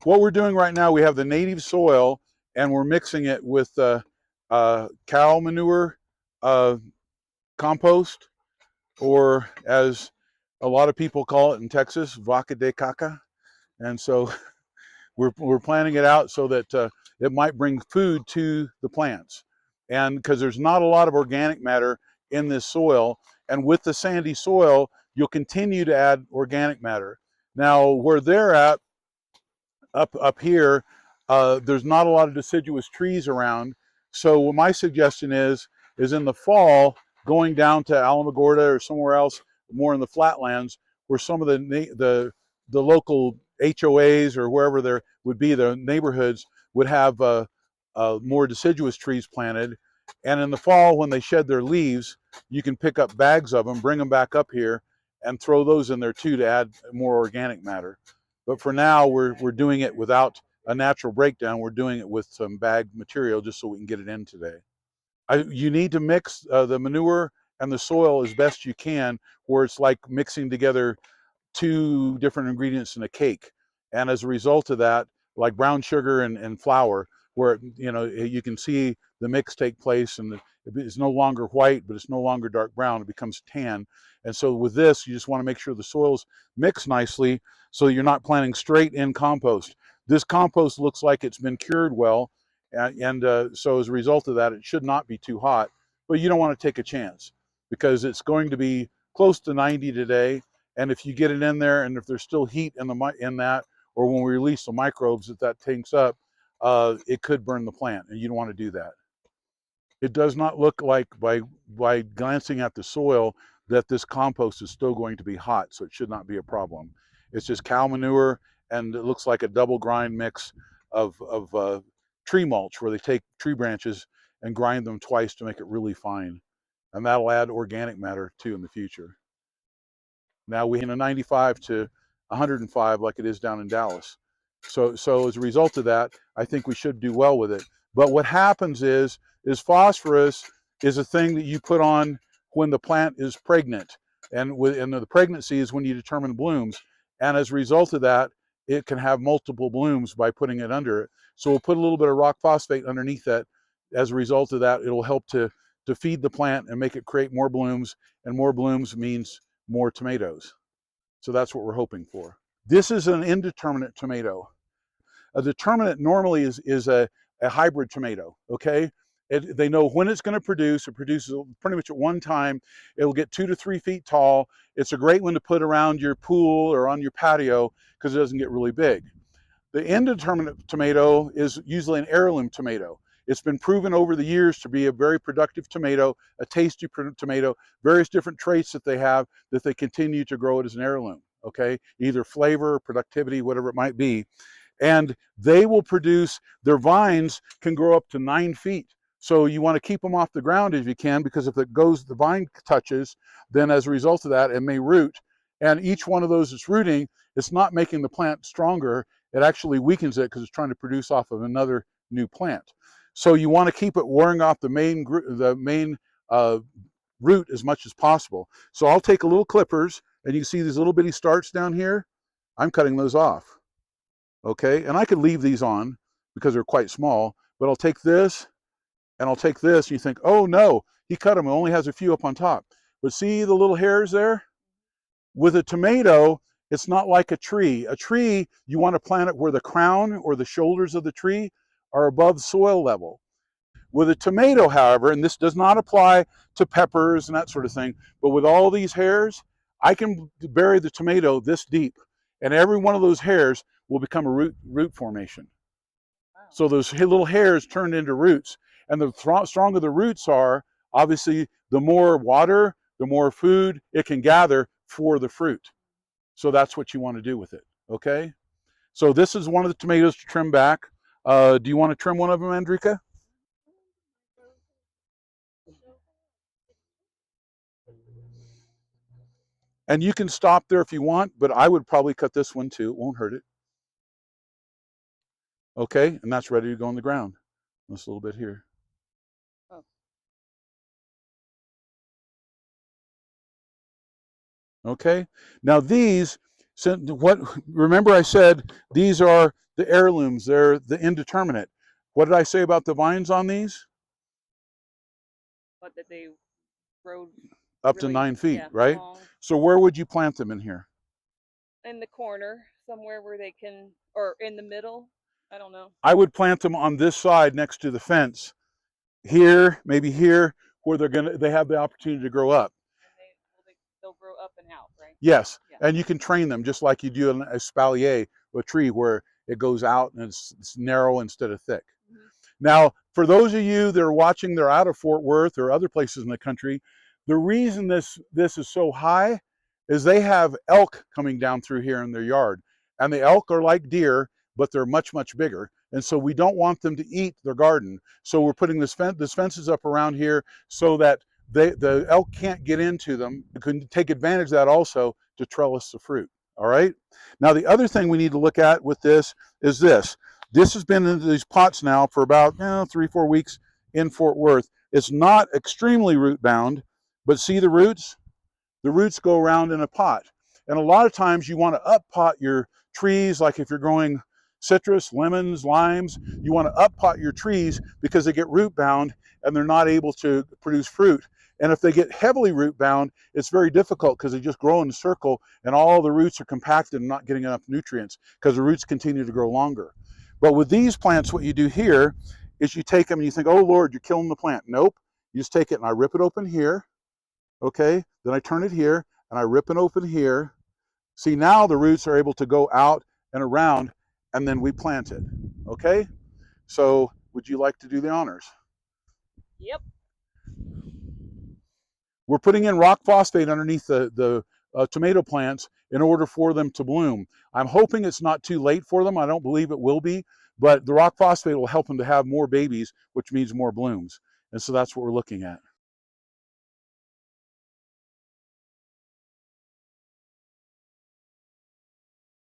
what we're doing right now, we have the native soil and we're mixing it with cow manure, uh, compost, or as a lot of people call it in Texas, vaca de caca. And so we're planning it out so that it might bring food to the plants. And because there's not a lot of organic matter in this soil, and with the sandy soil, you'll continue to add organic matter. Now, where they're at, up here, there's not a lot of deciduous trees around. So what my suggestion is in the fall, going down to Alamogordo or somewhere else, more in the flatlands, where some of the local HOAs or wherever there would be, the neighborhoods would have more deciduous trees planted. And in the fall, when they shed their leaves, you can pick up bags of them, bring them back up here, and throw those in there too to add more organic matter. But for now, we're doing it without a natural breakdown. We're doing it with some bagged material just so we can get it in today. You need to mix the manure and the soil as best you can, where it's like mixing together two different ingredients in a cake. And as a result of that, like brown sugar and flour, where you can see the mix take place, and it's no longer white, but it's no longer dark brown. It becomes tan. And so with this, you just want to make sure the soils mix nicely so you're not planting straight in compost. This compost looks like it's been cured well, so as a result of that, it should not be too hot. But you don't want to take a chance because it's going to be close to 90 today. And if you get it in there, and if there's still heat in that, or when we release the microbes that takes up, it could burn the plant, and you don't want to do that. It does not look like, by glancing at the soil, that this compost is still going to be hot, so it should not be a problem. It's just cow manure, and it looks like a double grind mix of tree mulch, where they take tree branches and grind them twice to make it really fine. And that'll add organic matter too in the future. Now we in a 95 to 105 like it is down in Dallas. So as a result of that, I think we should do well with it. But what happens is phosphorus is a thing that you put on when the plant is pregnant. And the pregnancy is when you determine blooms. And as a result of that, it can have multiple blooms by putting it under it. So we'll put a little bit of rock phosphate underneath that. As a result of that, it'll help to feed the plant and make it create more blooms, and more blooms means more tomatoes. So that's what we're hoping for. This is an indeterminate tomato. A determinate normally is a hybrid tomato, okay? They know when it's going to produce. It produces pretty much at one time. It'll get 2 to 3 feet tall. It's a great one to put around your pool or on your patio because it doesn't get really big. The indeterminate tomato is usually an heirloom tomato. It's been proven over the years to be a very productive tomato, a tasty tomato, various different traits that they have that they continue to grow it as an heirloom, okay? Either flavor, productivity, whatever it might be. And they will produce, their vines can grow up to 9 feet. So you want to keep them off the ground if you can, because if the vine touches, then as a result of that, it may root. And each one of those that's rooting, it's not making the plant stronger. It actually weakens it because it's trying to produce off of another new plant. So you want to keep it wearing off the main root as much as possible. So I'll take a little clippers, and you can see these little bitty starts down here. I'm cutting those off. Okay, and I could leave these on because they're quite small, but I'll take this and I'll take this, and you think, oh no, he cut them, it only has a few up on top. But see the little hairs there? With a tomato, it's not like a tree. A tree, you want to plant it where the crown or the shoulders of the tree are above soil level. With a tomato, however, and this does not apply to peppers and that sort of thing, but with all these hairs, I can bury the tomato this deep, and every one of those hairs will become a root formation. So those little hairs turn into roots, and the stronger the roots are, obviously, the more water, the more food it can gather for the fruit. So that's what you want to do with it, okay? So this is one of the tomatoes to trim back. Do you want to trim one of them, Andrika? And you can stop there if you want, but I would probably cut this one too. It won't hurt it. Okay, and that's ready to go on the ground. This little bit here. Oh. Okay, now these, remember I said these are the heirlooms, they're the indeterminate. What did I say about the vines on these? But that they grow Up to really, 9 feet, yeah, right? long So where would you plant them in here? in the corner somewhere where they can, or in the middle. I don't know. I would plant them on this side next to the fence. Here, maybe here, where they have the opportunity to grow up. And they'll grow up and out, right? Yes, Yeah. and you can train them just like you do an espalier, a tree where it goes out and it's narrow instead of thick. Mm-hmm. Now, for those of you that are watching, they're out of Fort Worth or other places in the country, the reason this is so high is they have elk coming down through here in their yard. And the elk are like deer, but they're much, much bigger. And so we don't want them to eat their garden. So we're putting this fences up around here so that the elk can't get into them. You can take advantage of that also to trellis the fruit. All right. Now, the other thing we need to look at with this is this. This has been in these pots now for about 3-4 weeks in Fort Worth. It's not extremely root bound, but see the roots? The roots go around in a pot. And a lot of times you want to up pot your trees, like if you're growing citrus, lemons, limes, you want to up pot your trees because they get root bound and they're not able to produce fruit. And if they get heavily root bound, it's very difficult because they just grow in a circle and all the roots are compacted and not getting enough nutrients because the roots continue to grow longer. But with these plants, what you do here is you take them and you think, oh Lord, you're killing the plant. Nope. You just take it and I rip it open here. Okay. Then I turn it here and I rip it open here. See, now the roots are able to go out and around and then we plant it. Okay. So would you like to do the honors? Yep. We're putting in rock phosphate underneath the tomato plants in order for them to bloom. I'm hoping it's not too late for them. I don't believe it will be, but the rock phosphate will help them to have more babies, which means more blooms. And so that's what we're looking at.